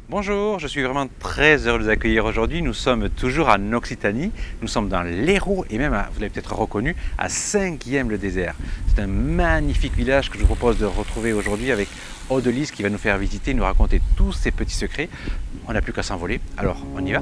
Bonjour, je suis vraiment très heureux de vous accueillir aujourd'hui. Nous sommes toujours en Occitanie, nous sommes dans l'Hérault et même, vous l'avez peut-être reconnu, à Saint-Guihem-le-Désert. C'est un magnifique village que je vous propose de retrouver aujourd'hui avec Aude-Lise qui va nous faire visiter, nous raconter tous ses petits secrets. On n'a plus qu'à s'envoler, alors on y va.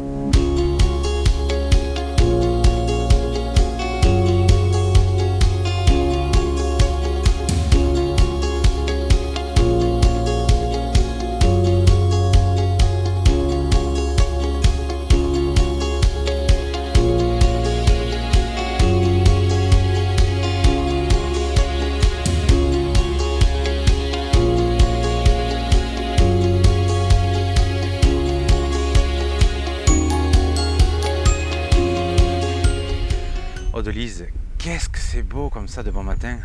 Aude-Lise, qu'est-ce que c'est beau comme ça de bon matin.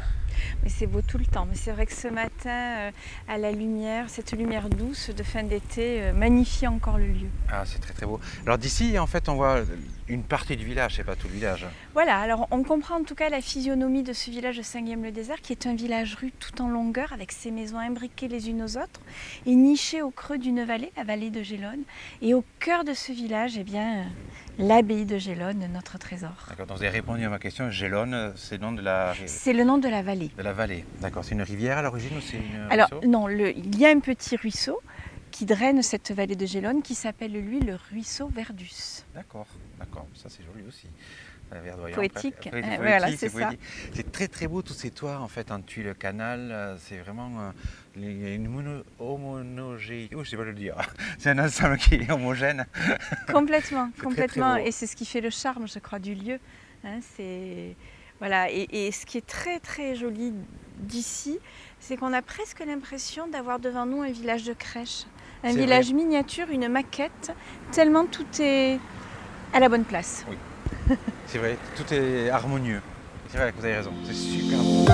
Mais c'est beau tout le temps. Mais c'est vrai que ce matin, à la lumière, cette lumière douce de fin d'été, magnifie encore le lieu. Ah, c'est très très beau. Alors d'ici, en fait, on voit une partie du village, c'est pas tout le village. Voilà, alors on comprend en tout cas la physionomie de ce village de Saint-Guihem-le-Désert, qui est un village rue tout en longueur, avec ses maisons imbriquées les unes aux autres, et niché au creux d'une vallée, la vallée de Gélone. Et au cœur de ce village, eh bien, l'abbaye de Gélone, notre trésor. D'accord, donc vous avez répondu à ma question. Gélone, c'est le nom de la... C'est le nom de la vallée. De la vallée, d'accord. C'est une rivière à l'origine ou c'est une Alors ruisseau? non, il y a un petit ruisseau qui draine cette vallée de Gélone, qui s'appelle lui le ruisseau Verdus. D'accord, d'accord. Ça c'est joli aussi. Verdoyant, Poétique, poétique, voilà, c'est ça. poétique. C'est très très beau tous ces toits en fait en tuile canal. C'est vraiment une homogénéité. Oh, je sais pas le dire. C'est un ensemble qui est homogène. Complètement, C'est complètement. très beau. Et c'est ce qui fait le charme, je crois, du lieu. Hein, voilà. Et ce qui est très très joli d'ici, c'est qu'on a presque l'impression d'avoir devant nous un village de crèche. Un C'est village vrai. miniature, une maquette, tellement tout est à la bonne place. Oui. C'est vrai, tout est harmonieux. C'est vrai que vous avez raison. C'est super beau.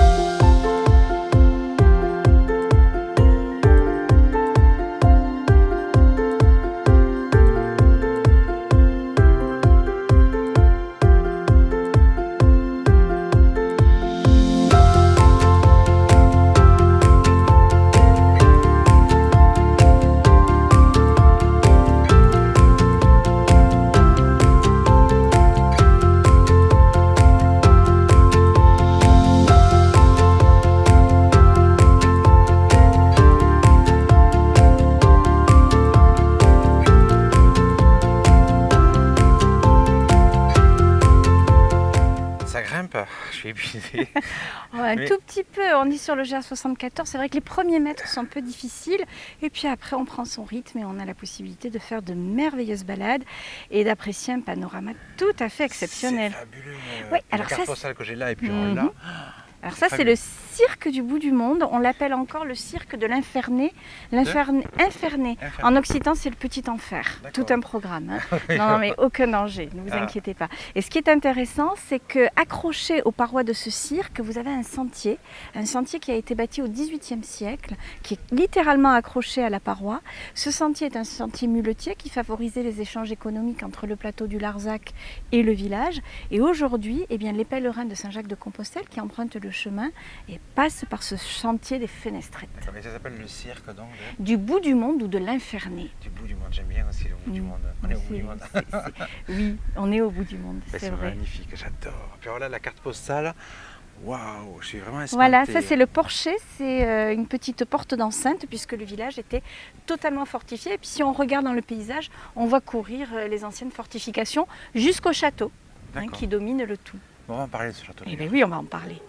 Ça grimpe, je suis épuisé. Un Mais- tout petit peu, on est sur le GR74, c'est vrai que les premiers mètres sont un peu difficiles, et puis après on prend son rythme et on a la possibilité de faire de merveilleuses balades et d'apprécier un panorama tout à fait exceptionnel. C'est fabuleux. Oui, La alors carte ça, postale que j'ai là et puis Mhm. là. Alors ça c'est le cirque du bout du monde, on l'appelle encore le cirque de l'inferné. Inferné. Inferné. En occitan c'est le petit enfer, D'accord. tout un programme. Hein. Non mais aucun danger, ne vous Ah. inquiétez pas. Et ce qui est intéressant c'est que accroché aux parois de ce cirque, vous avez un sentier qui a été bâti au XVIIIe siècle, qui est littéralement accroché à la paroi. Ce sentier est un sentier muletier qui favorisait les échanges économiques entre le plateau du Larzac et le village. Et aujourd'hui, eh bien, les pèlerins de Saint-Jacques-de-Compostelle qui empruntent le chemin et passent par ce chantier des Fenestrettes. D'accord, mais ça s'appelle le cirque donc Du bout du monde ou de l'inferné. du bout du monde. J'aime bien aussi le bout du monde. On est au bout du monde. Oui, on est au bout du monde, Mais c'est c'est vrai. magnifique, j'adore. Puis voilà la carte postale. Waouh, je suis vraiment espanté. Voilà, ça c'est le porcher, c'est une petite porte d'enceinte puisque le village était totalement fortifié. Et puis si on regarde dans le paysage, on voit courir les anciennes fortifications jusqu'au château D'accord. qui domine le tout. Bon, on va en parler de ce château. Eh bien oui, on va en parler.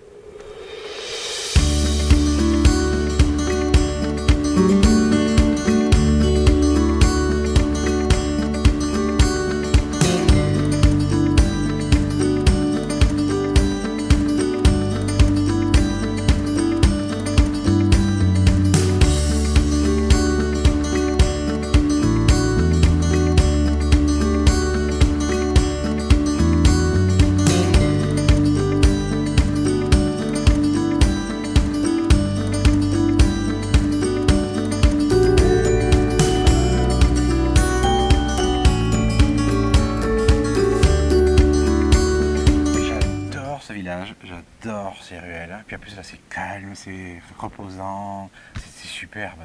plus là c'est calme, c'est reposant, c'est super. Bah,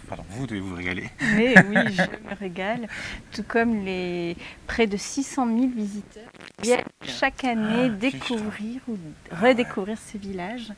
pardon, vous devez vous régaler. Mais oui, je me régale. Tout comme les près de 600 000 visiteurs qui viennent chaque année découvrir ou redécouvrir ce village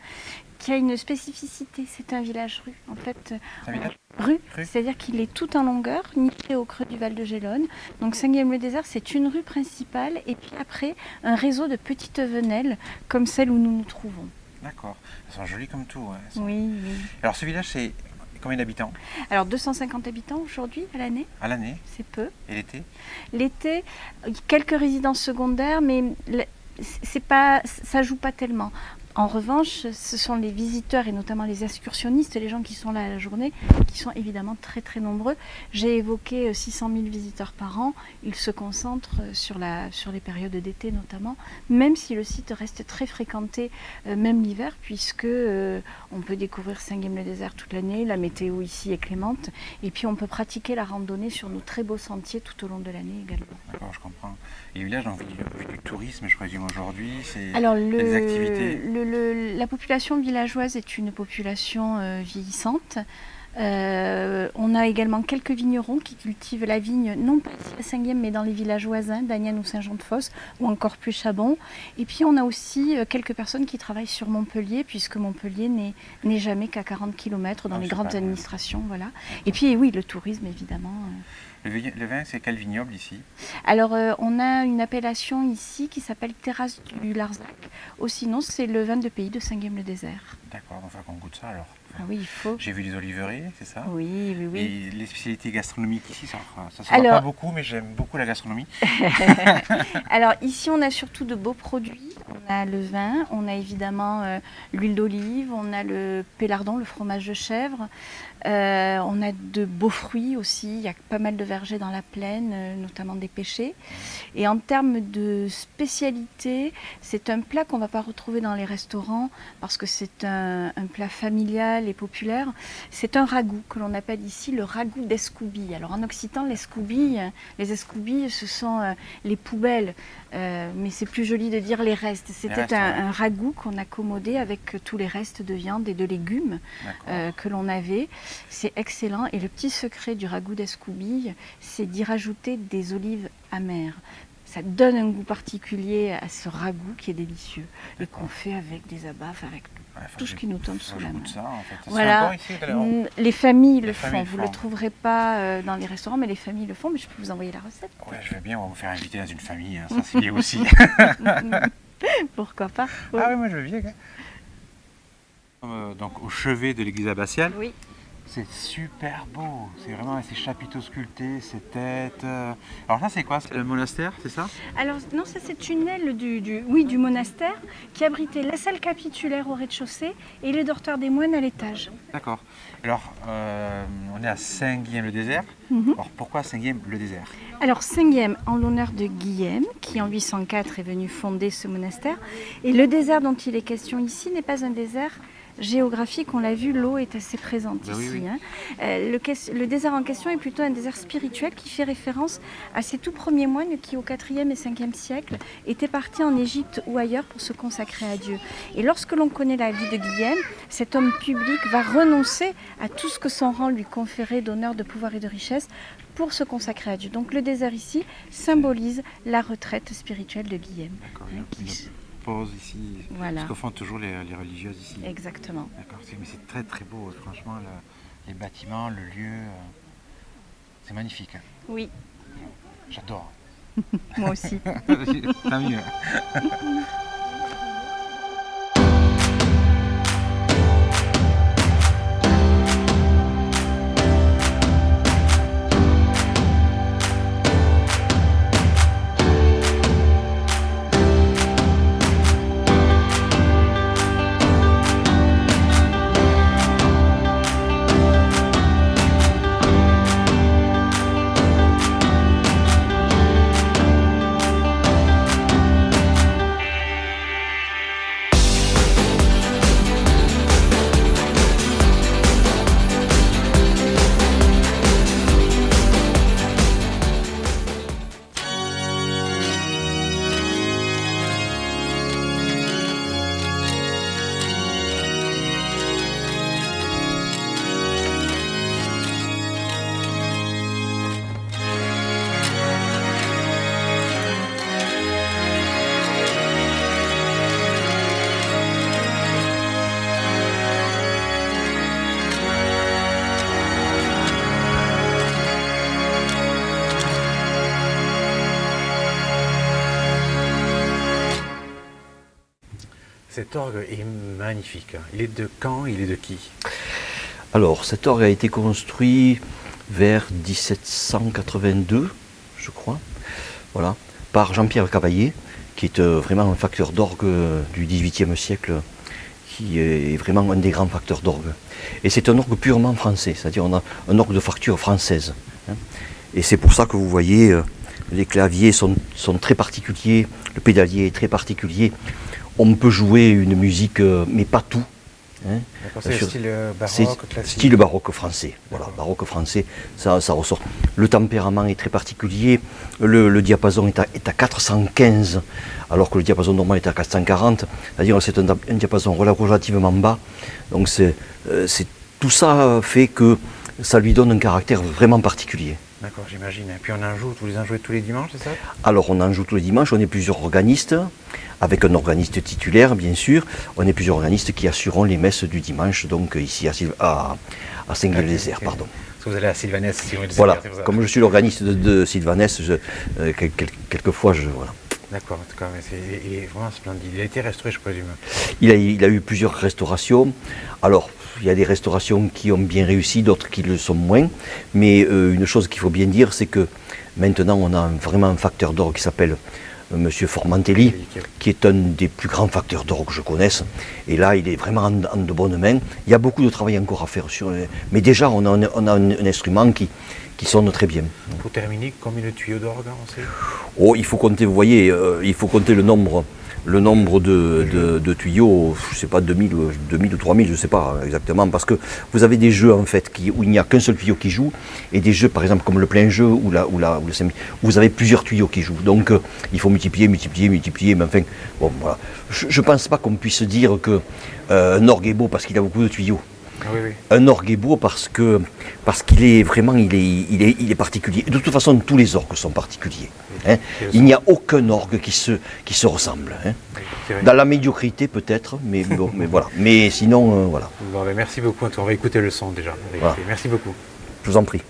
qui a une spécificité. C'est un village rue. En fait, C'est un village rue, c'est-à-dire qu'il est tout en longueur, niché au creux du Val de Gélone. Donc Saint-Guilhem-le-Désert, c'est une rue principale et puis après un réseau de petites venelles comme celle où nous nous trouvons. D'accord. Elles sont jolies comme tout. Ouais. Oui, oui. Alors ce village, c'est combien d'habitants Alors 250 habitants aujourd'hui à l'année, à l'année? c'est peu. Et l'été? L'été, quelques résidences secondaires, mais c'est pas, ça joue pas tellement. En revanche, ce sont les visiteurs et notamment les excursionnistes, les gens qui sont là à la journée, qui sont évidemment très très nombreux. J'ai évoqué 600 000 visiteurs par an. Ils se concentrent sur les périodes d'été notamment, même si le site reste très fréquenté, même l'hiver, puisque on peut découvrir Saint-Guilhem-le-Désert toute l'année. La météo ici est clémente, et puis on peut pratiquer la randonnée sur nos très beaux sentiers tout au long de l'année également. D'accord, je comprends. Et le village, on vit du tourisme, je présume aujourd'hui. Alors, des activités. La population villageoise est une population vieillissante. On a également quelques vignerons qui cultivent la vigne, non pas ici à Saint-Guilhem, mais dans les villages voisins, d'Agnan ou Saint-Jean-de-Fosse, ou encore plus Chabon. Et puis on a aussi quelques personnes qui travaillent sur Montpellier, puisque Montpellier n'est jamais qu'à 40 km dans les grandes administrations. Voilà. Et puis oui, le tourisme évidemment. Le vin, c'est quel vignoble ici? Alors, on a une appellation ici qui s'appelle Terrasse du Larzac. Ou sinon, c'est le vin de pays de Saint-Guilhem-le-Désert. D'accord, donc il faut qu'on goûte ça alors. Ah oui, il faut. J'ai vu des oliveries, c'est ça? Oui, oui, oui. Et les spécialités gastronomiques ici, ça se voit pas beaucoup, mais j'aime beaucoup la gastronomie. Alors, ici, on a surtout de beaux produits. On a le vin, on a évidemment l'huile d'olive, on a le pélardon, le fromage de chèvre. On a de beaux fruits aussi, il y a pas mal de vergers dans la plaine, notamment des pêchers. Et en termes de spécialité, c'est un plat qu'on ne va pas retrouver dans les restaurants parce que c'est un plat familial et populaire. C'est un ragoût que l'on appelle ici le ragoût d'escoubille. Alors en occitan, les escoubilles, ce sont les poubelles, mais c'est plus joli de dire les restes. C'était un ragoût qu'on accommodait avec tous les restes de viande et de légumes que l'on avait. C'est excellent et le petit secret du ragoût d'escoubille, c'est d'y rajouter des olives amères. Ça donne un goût particulier à ce ragoût qui est délicieux et qu'on fait avec des abaffes, avec tout ce qui nous tombe sous la main. Ça, en fait. Voilà, ici, les familles le font. Vous ne le trouverez pas dans les restaurants, mais les familles le font. Mais je peux vous envoyer la recette. Ouais, je vais bien, on va vous faire inviter dans une famille, hein. Ça c'est bien aussi. Pourquoi pas? Ah oui, moi je veux bien. Donc au chevet de l'église abbatiale. Oui. C'est super beau, c'est vraiment ces chapiteaux sculptés, ces têtes. Alors ça c'est quoi? C'est le monastère, c'est ça? Alors non, ça c'est une aile du monastère qui abritait la salle capitulaire au rez-de-chaussée et les dortoirs des moines à l'étage. D'accord. Alors on est à Saint-Guilhem-le-Désert. Alors pourquoi Saint-Guilhem-le-Désert? Alors Saint-Guilhem en l'honneur de Guilhem qui en 804 est venu fonder ce monastère. Et le désert dont il est question ici n'est pas un désert géographique, on l'a vu, l'eau est assez présente ici. Oui. Hein. Le désert en question est plutôt un désert spirituel qui fait référence à ces tout premiers moines qui au 4e et 5e siècle étaient partis en Égypte ou ailleurs pour se consacrer à Dieu. Et lorsque l'on connaît la vie de Guilhem, cet homme public va renoncer à tout ce que son rang lui conférait d'honneur, de pouvoir et de richesse pour se consacrer à Dieu. Donc le désert ici symbolise la retraite spirituelle de Guilhem. D'accord, pause ici, voilà. Ce que font toujours les religieuses ici. Exactement. D'accord, mais c'est très très beau, franchement, les bâtiments, le lieu, c'est magnifique. Oui. J'adore. Moi aussi. Tant mieux. Cet orgue est magnifique. Il est de quand? Il est de qui? Alors, cet orgue a été construit vers 1782, je crois, voilà, par Jean-Pierre Cavaillé, qui est vraiment un facteur d'orgue du XVIIIe siècle, qui est vraiment un des grands facteurs d'orgue. Et c'est un orgue purement français, c'est-à-dire on a un orgue de facture française. Hein. Et c'est pour ça que vous voyez, les claviers sont très particuliers, le pédalier est très particulier. On peut jouer une musique, mais pas tout. Hein. C'est le style baroque, classique. Style baroque français, voilà, baroque français, ça ressort. Le tempérament est très particulier, le diapason est à 415, alors que le diapason normal est à 440, c'est-à-dire c'est un diapason relativement bas, donc tout ça fait que ça lui donne un caractère vraiment particulier. D'accord, j'imagine. Et puis on en joue, vous les en jouez tous les dimanches, c'est ça? Alors on en joue tous les dimanches, on est plusieurs organistes, avec un organiste titulaire bien sûr, on est plusieurs organistes qui assureront les messes du dimanche, donc ici à Saint-Guy-le-Désert, pardon. Parce que vous allez à Sylvanès, si vous voilà, comme je suis l'organiste de Sylvanès, quelquefois voilà. D'accord, en tout cas, il est vraiment splendide. Il a été restauré, je présume. Il a eu plusieurs restaurations. Alors, il y a des restaurations qui ont bien réussi, d'autres qui le sont moins. Mais une chose qu'il faut bien dire, c'est que maintenant, on a vraiment un facteur d'orgue qui s'appelle Monsieur Formantelli, qui est un des plus grands facteurs d'orgue que je connaisse. Et là, il est vraiment en de bonnes mains. Il y a beaucoup de travail encore à faire. Mais déjà, on a un instrument qui sonne très bien. Pour terminer, combien de tuyaux d'orgue on sait? Oh, il faut compter, vous voyez, il faut compter le nombre de tuyaux, je ne sais pas, 2000 ou 3000, je ne sais pas exactement, parce que vous avez des jeux en fait où il n'y a qu'un seul tuyau qui joue, et des jeux par exemple comme le plein jeu ou le semi, où vous avez plusieurs tuyaux qui jouent. Donc il faut multiplier, mais enfin, bon voilà. Je ne pense pas qu'on puisse dire qu'un orgue est beau parce qu'il a beaucoup de tuyaux. Ah oui, oui. Un orgue est beau parce qu'il est vraiment il est particulier. De toute façon, tous les orgues sont particuliers. Hein. Il n'y a aucun orgue qui se ressemble. Hein. Oui, dans la médiocrité peut-être, mais bon, mais voilà. Mais sinon, voilà. Bon, ben, merci beaucoup. On va écouter le son déjà. Voilà. Merci beaucoup. Je vous en prie.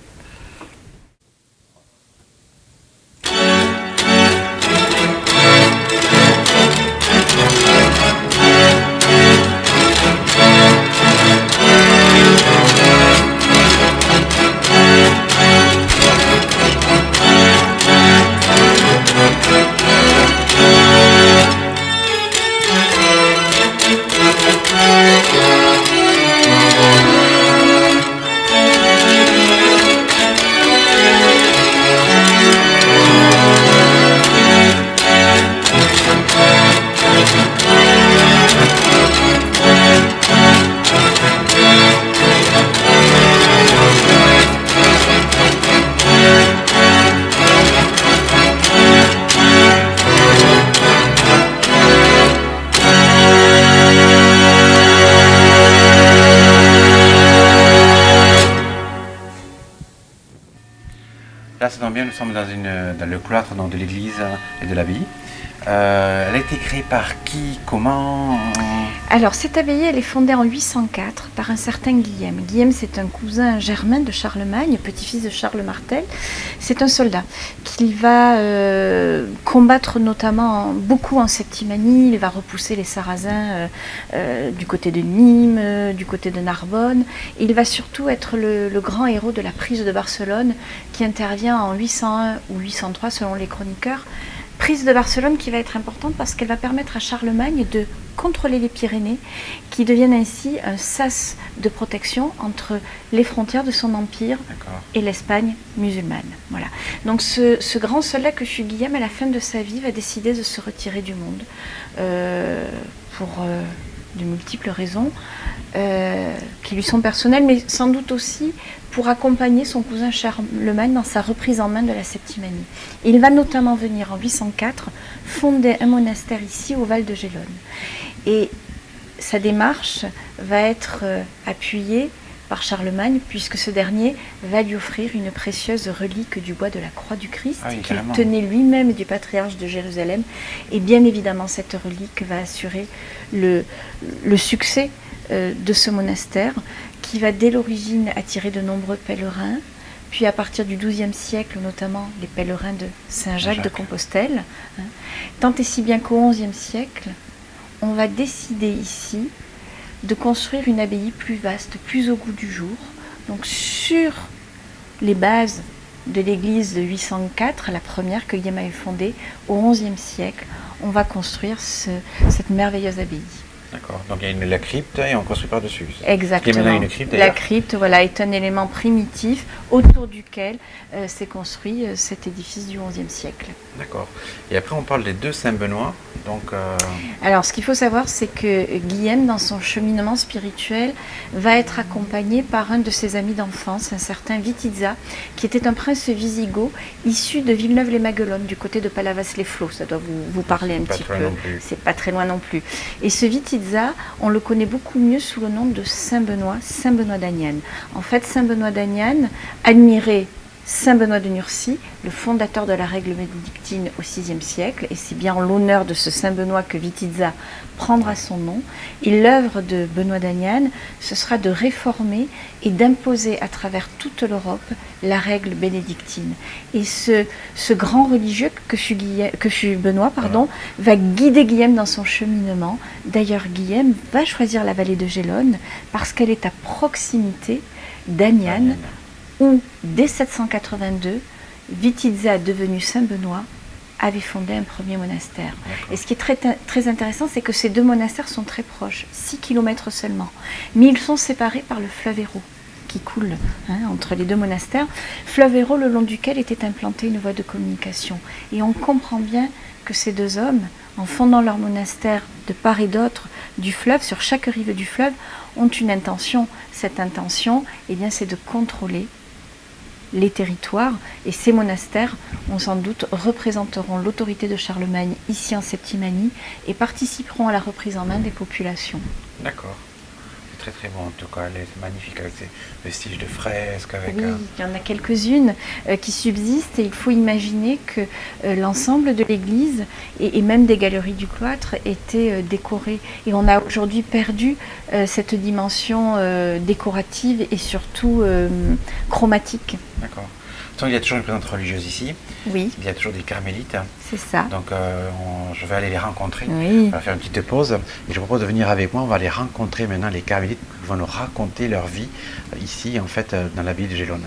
Là, ça tombe bien, nous sommes dans le cloître de l'église et de l'abbaye. Elle a été créée par qui? Comment? Alors, cette abbaye, elle est fondée en 804 par un certain Guillaume. Guillaume, c'est un cousin germain de Charlemagne, petit-fils de Charles Martel. C'est un soldat qui va combattre notamment beaucoup en Septimanie. Il va repousser les Sarrasins du côté de Nîmes, du côté de Narbonne. Et il va surtout être le grand héros de la prise de Barcelone qui intervient en 801 ou 803 selon les chroniqueurs. Prise de Barcelone qui va être importante parce qu'elle va permettre à Charlemagne de contrôler les Pyrénées, qui deviennent ainsi un sas de protection entre les frontières de son empire et l'Espagne musulmane. Voilà. Donc ce grand soldat que fut Guillaume, à la fin de sa vie, va décider de se retirer du monde pour de multiples raisons qui lui sont personnelles, mais sans doute aussi pour accompagner son cousin Charlemagne dans sa reprise en main de la Septimanie. Il va notamment venir en 804 fonder un monastère ici au Val de Gélone. Et sa démarche va être appuyée par Charlemagne, puisque ce dernier va lui offrir une précieuse relique du bois de la croix du Christ, qu'il tenait lui-même du patriarche de Jérusalem. Et bien évidemment, cette relique va assurer le succès de ce monastère, qui va dès l'origine attirer de nombreux pèlerins, puis à partir du XIIe siècle, notamment les pèlerins de Saint-Jacques de Compostelle, tant et si bien qu'au XIe siècle, on va décider ici de construire une abbaye plus vaste, plus au goût du jour. Donc sur les bases de l'église de 804, la première que Guillaume avait fondée au XIe siècle, on va construire cette merveilleuse abbaye. D'accord, donc il y a la crypte et on construit par-dessus. Exactement. Une crypte, la crypte, voilà, est un élément primitif autour duquel s'est construit cet édifice du XIe siècle. D'accord. Et après, on parle des deux Saint-Benoît. Donc, Alors, ce qu'il faut savoir, c'est que Guillaume, dans son cheminement spirituel, va être accompagné par un de ses amis d'enfance, un certain Vitizza, qui était un prince wisigoth issu de Villeneuve-les-Maguelones, du côté de Palavas-les-Flots. Ça doit vous parler un petit peu. C'est pas très loin non plus. Et ce Vitizza, on le connaît beaucoup mieux sous le nom de Saint-Benoît, Saint-Benoît d'Agnan. En fait, Saint-Benoît d'Agnan admirait Saint Benoît de Nursie, le fondateur de la règle bénédictine au VIe siècle, et c'est bien en l'honneur de ce Saint Benoît que Vitizza prendra son nom. Et l'œuvre de Benoît d'Agnan, ce sera de réformer et d'imposer à travers toute l'Europe la règle bénédictine. Et ce grand religieux que fut Benoît, va guider Guillaume dans son cheminement. D'ailleurs, Guillaume va choisir la vallée de Gélone parce qu'elle est à proximité d'Agnan, où, dès 782, Vitizza, devenu Saint-Benoît, avait fondé un premier monastère. Et ce qui est très, très intéressant, c'est que ces deux monastères sont très proches, 6 km seulement. Mais ils sont séparés par le fleuve Hérault, qui coule entre les deux monastères. Fleuve Hérault, le long duquel était implantée une voie de communication. Et on comprend bien que ces deux hommes, en fondant leur monastère de part et d'autre du fleuve, sur chaque rive du fleuve, ont une intention. Cette intention, eh bien, c'est de contrôler les territoires, et ces monastères, on sans doute, représenteront l'autorité de Charlemagne ici en Septimanie et participeront à la reprise en main des populations. D'accord. C'est très très bon en tout cas, c'est magnifique avec ces vestiges de fresques. Avec, oui, il y en a quelques-unes qui subsistent, et il faut imaginer que l'ensemble de l'église et même des galeries du cloître étaient décorées. Et on a aujourd'hui perdu cette dimension décorative et surtout chromatique. D'accord. Donc, il y a toujours une présence religieuse ici. Oui. Il y a toujours des carmélites. C'est ça. Donc je vais aller les rencontrer. Oui. On va faire une petite pause. Et je vous propose de venir avec moi. On va aller rencontrer maintenant les carmélites qui vont nous raconter leur vie ici, en fait, dans l'abbaye de Gélone.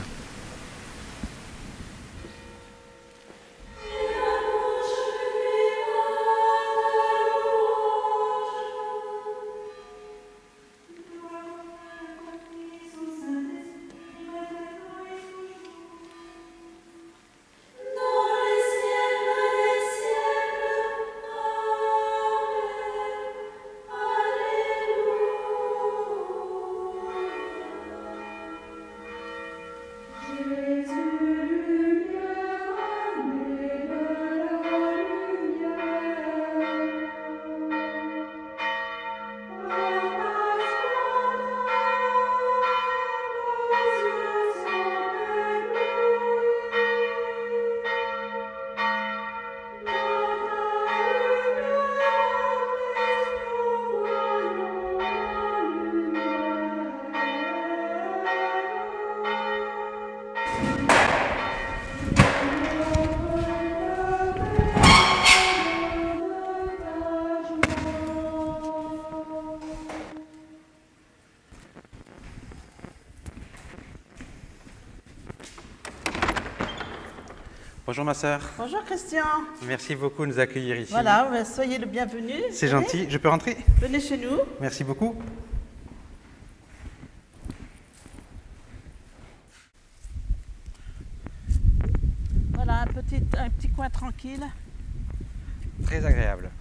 Bonjour ma sœur. Bonjour Christian. Merci beaucoup de nous accueillir ici. Voilà, soyez le bienvenu. C'est gentil. Je peux rentrer? Venez chez nous. Merci beaucoup. Voilà, un petit coin tranquille. Très agréable.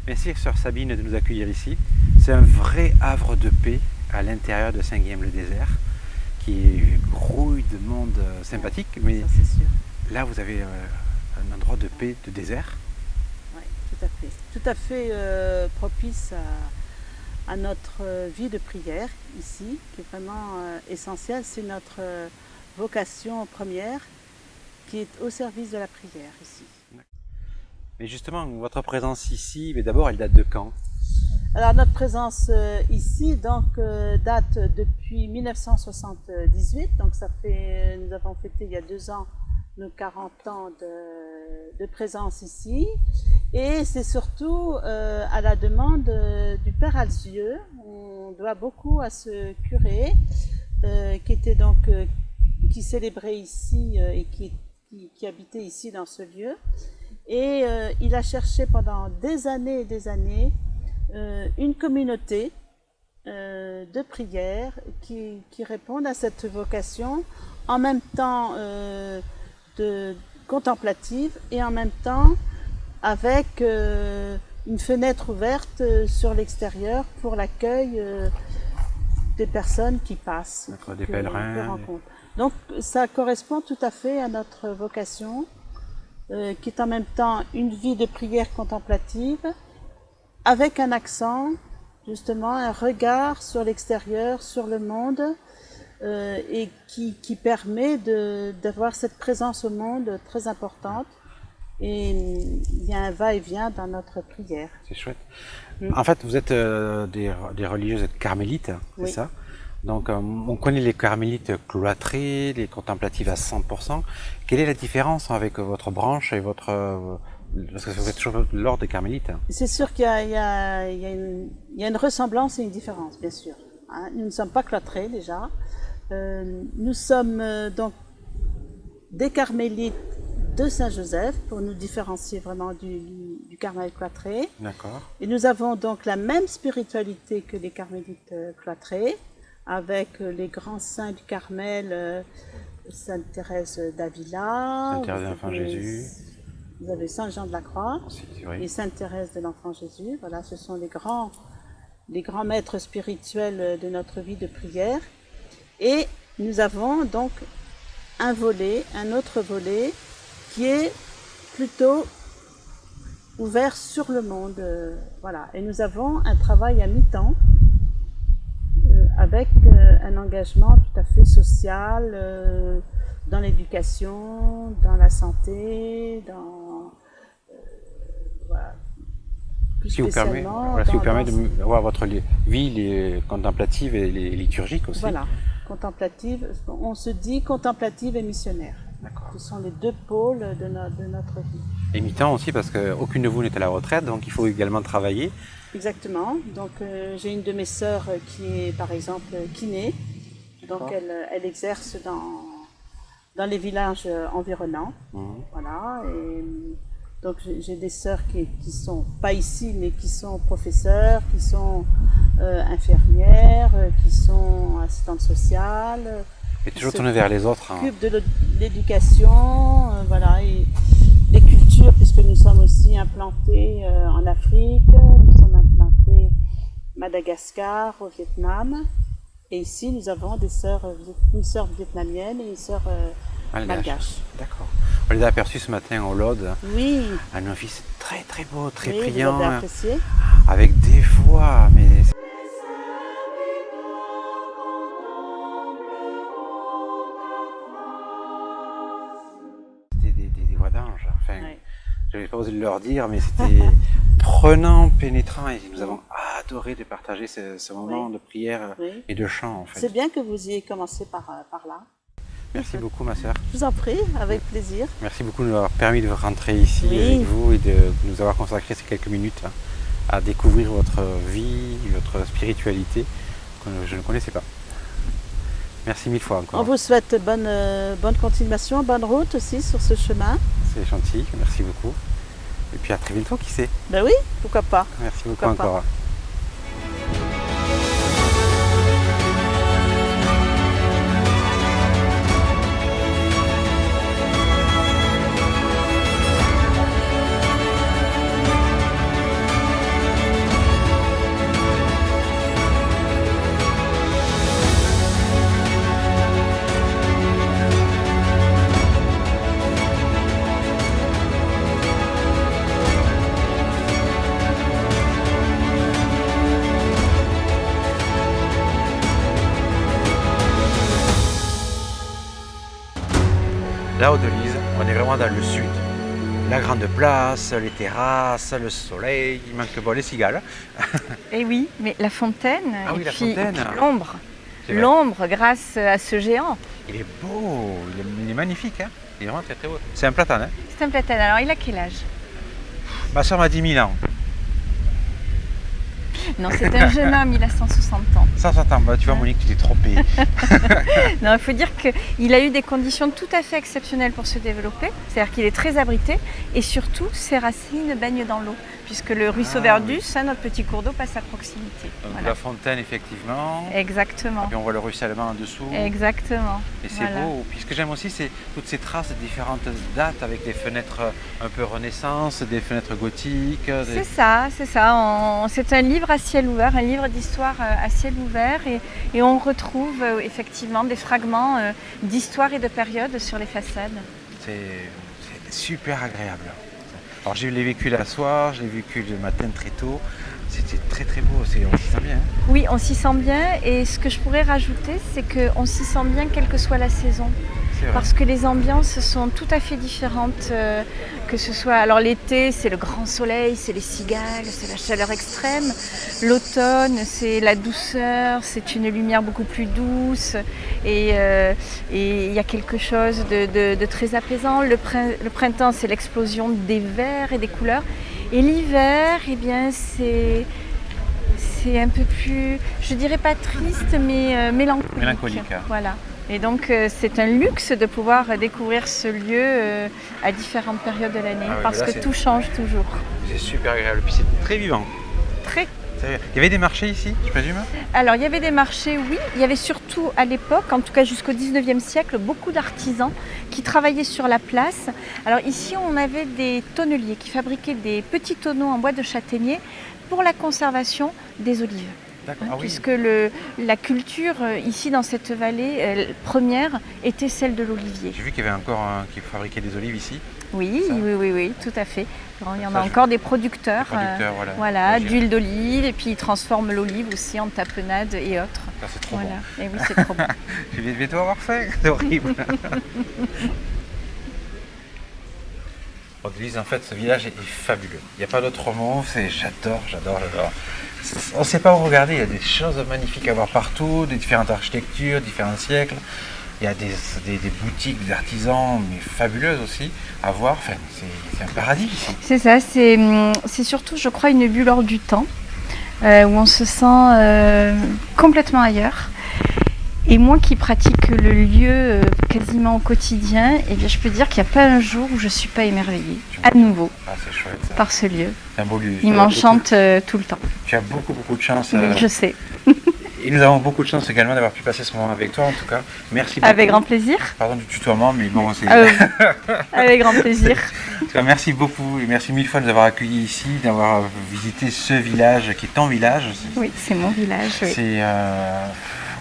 Merci sœur Sabine de nous accueillir ici. C'est un vrai havre de paix à l'intérieur de Saint-Guillaume-le-Désert, qui grouille de monde sympathique, mais ça, c'est sûr. Là vous avez un endroit de paix, de désert. Oui, tout à fait. Tout à fait propice à notre vie de prière ici, qui est vraiment essentielle. C'est notre vocation première qui est au service de la prière ici. Mais justement, votre présence ici, mais d'abord, elle date de quand? Alors notre présence ici date depuis 1978, donc nous avons fêté il y a 2 ans nos 40 ans de présence ici, et c'est surtout à la demande du Père Alzieux. On doit beaucoup à ce curé qui célébrait ici et qui habitait ici dans ce lieu, et il a cherché pendant des années et des années une communauté de prière qui réponde à cette vocation, en même temps contemplative et en même temps avec une fenêtre ouverte sur l'extérieur pour l'accueil des personnes qui passent, des pèlerins. Donc ça correspond tout à fait à notre vocation, qui est en même temps une vie de prière contemplative, avec un accent, justement, un regard sur l'extérieur, sur le monde, et qui permet d'avoir cette présence au monde très importante. Et il y a un va-et-vient dans notre prière. C'est chouette. En fait, vous êtes des religieuses carmélites, c'est Oui. ça? Donc, on connaît les carmélites cloîtrées, les contemplatives à 100%. Quelle est la différence avec votre branche et votre... parce que vous êtes toujours de l'ordre des carmélites. C'est sûr qu'il y a une ressemblance et une différence, bien sûr. Hein. Nous ne sommes pas cloîtrés déjà. Nous sommes donc des carmélites de Saint-Joseph, pour nous différencier vraiment du carmel cloîtré. D'accord. Et nous avons donc la même spiritualité que les carmélites cloîtrés, avec les grands saints du Carmel, Sainte Thérèse d'Avila, Sainte Thérèse de l'Enfant Jésus. Vous avez Saint Jean de la Croix Oui. et Sainte Thérèse de l'Enfant Jésus. Voilà, ce sont les grands maîtres spirituels de notre vie de prière. Et nous avons donc un autre volet, qui est plutôt ouvert sur le monde. Voilà. Et nous avons un travail à mi-temps, avec un engagement tout à fait social, dans l'éducation, dans la santé, voilà. Ce qui vous permet d'avoir votre vie contemplative et liturgique aussi. Voilà, contemplative. On se dit contemplative et missionnaire. D'accord. Ce sont les deux pôles de notre vie. Et mi-temps aussi, parce qu'aucune de vous n'est à la retraite, donc il faut également travailler. Exactement. Donc j'ai une de mes sœurs qui est par exemple kiné. Donc elle exerce dans les villages environnants. Voilà. Et donc j'ai des sœurs qui sont pas ici, mais qui sont professeurs, qui sont infirmières, qui sont assistantes sociales. Et toujours tourné vers les autres. Qui s'occupent de l'éducation, voilà, et les cultures, puisque nous sommes aussi implantés en Afrique, nous sommes implantés à Madagascar, au Vietnam, et ici nous avons une sœur vietnamienne et une sœur malgache. D'accord. On les a aperçus ce matin au Lode. Oui. Un office très très beau, très Oui, brillant, vous avez apprécié. avec des voix, mais des voix d'anges. Enfin, je n'avais pas osé leur dire, mais c'était prenant, pénétrant, et nous avons adoré de partager ce moment de prière et de chant. En fait. C'est bien que vous ayez commencé par là. Merci beaucoup, ma sœur. Je vous en prie, avec plaisir. Merci beaucoup de nous avoir permis de rentrer ici avec vous et de nous avoir consacré ces quelques minutes à découvrir votre vie, votre spiritualité que je ne connaissais pas. Merci mille fois encore. On vous souhaite bonne continuation, bonne route aussi sur ce chemin. C'est gentil, merci beaucoup. Et puis à très bientôt, qui sait? Ben oui, pourquoi pas. Merci beaucoup encore. Là, au Denise, on est vraiment dans le sud. La grande place, les terrasses, le soleil, il manque bon, les cigales. Et oui, mais la fontaine, Ah oui, et la puis, fontaine. et puis l'ombre. C'est vrai. L'ombre grâce à ce géant. Il est beau, il est magnifique, hein. Il est vraiment très très beau. C'est un platane, hein. C'est un platane. Alors, il a quel âge? Ma soeur m'a dit 1000 ans. Non, c'est un jeune homme, il a 160 ans. 160 ans, bah, tu vois Monique, tu t'es trompée. Non, il faut dire qu'il a eu des conditions tout à fait exceptionnelles pour se développer. C'est-à-dire qu'il est très abrité et surtout, ses racines baignent dans l'eau. Puisque le ruisseau Ah, Verdus, oui. hein, notre petit cours d'eau, passe à proximité. Donc Voilà. la fontaine, effectivement. Exactement. Et puis on voit le ruissellement en dessous. Exactement. Et c'est Voilà. beau. Puis ce que j'aime aussi, c'est toutes ces traces de différentes dates avec des fenêtres un peu renaissance, des fenêtres gothiques. C'est ça, c'est ça. C'est un livre à ciel ouvert, un livre d'histoire à ciel ouvert et on retrouve effectivement des fragments d'histoire et de période sur les façades. C'est super agréable. Alors je l'ai vécu la soir, je l'ai vécu le matin très tôt. C'était très très beau, on s'y sent bien. Hein. Oui, on s'y sent bien et ce que je pourrais rajouter, c'est qu'on s'y sent bien quelle que soit la saison. C'est vrai. Parce que les ambiances sont tout à fait différentes, que ce soit... Alors l'été, c'est le grand soleil, c'est les cigales, c'est la chaleur extrême. L'automne, c'est la douceur, c'est une lumière beaucoup plus douce. Et il y a quelque chose de très apaisant. Le printemps, c'est l'explosion des verts et des couleurs. Et l'hiver, eh bien, c'est un peu plus, je dirais pas triste, mais mélancolique. Mélancolique, hein. Voilà. Et donc c'est un luxe de pouvoir découvrir ce lieu à différentes périodes de l'année, Ah oui, parce là, que c'est- tout change toujours. C'est super agréable. Puis c'est très vivant. Très. Il y avait des marchés ici, je présume. Alors il y avait des marchés, oui. Il y avait surtout à l'époque, en tout cas jusqu'au 19e siècle, beaucoup d'artisans qui travaillaient sur la place. Alors ici on avait des tonneliers qui fabriquaient des petits tonneaux en bois de châtaignier pour la conservation des olives. D'accord. Ah oui. Puisque la culture ici dans cette vallée première était celle de l'olivier. J'ai vu qu'il y avait encore un qui fabriquait des olives ici. Oui, Ça. oui, tout à fait. Alors, il y en Ça, a encore des producteurs, Des producteurs, voilà. voilà, Moi, j'ai- d'huile d'olive et puis ils transforment l'olive aussi en tapenade et autres. Ça, c'est trop Voilà. bon. Et oui, c'est trop bon. Je vais tout avoir fait. C'est horrible. Audelise, en fait, ce village est fabuleux. Il n'y a pas d'autre mot. J'adore. On ne sait pas où regarder. Il y a des choses magnifiques à voir partout, des différentes architectures, différents siècles. Il y a des boutiques d'artisans, mais fabuleuses aussi, à voir. Enfin, c'est un paradis ici. C'est ça, c'est surtout, je crois, une bulle hors du temps, où on se sent complètement ailleurs. Et moi qui pratique le lieu quasiment au quotidien, eh bien, je peux dire qu'il n'y a pas un jour où je ne suis pas émerveillée, à nouveau, Ah, c'est chouette ça. par ce lieu. C'est un beau lieu. Il m'enchante tout le temps. Tu as beaucoup de chance. Je sais. Et nous avons beaucoup de chance également d'avoir pu passer ce moment avec toi, en tout cas. Merci beaucoup. Avec grand plaisir. Pardon du tutoiement, mais bon, c'est... Avec grand plaisir. En tout cas, merci beaucoup et merci mille fois de nous avoir accueillis ici, d'avoir visité ce village qui est ton village. Oui, c'est mon village. Oui.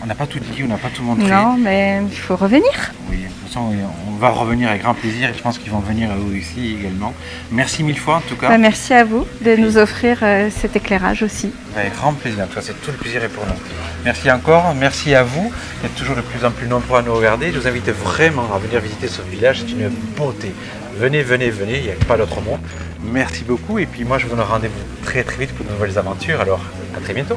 On n'a pas tout dit, on n'a pas tout montré. Non, mais il faut revenir. Oui, de toute façon, on va revenir avec grand plaisir et je pense qu'ils vont venir eux ici également. Merci mille fois en tout cas. Bah, merci à vous de nous offrir cet éclairage aussi. Avec grand plaisir, en tout cas, c'est tout le plaisir est pour nous. Merci encore, merci à vous. Vous êtes toujours de plus en plus nombreux à nous regarder. Je vous invite vraiment à venir visiter ce village, c'est une beauté. Venez, il n'y a pas d'autre mot. Merci beaucoup et puis moi je vous donne rendez-vous très vite pour de nouvelles aventures. Alors à très bientôt.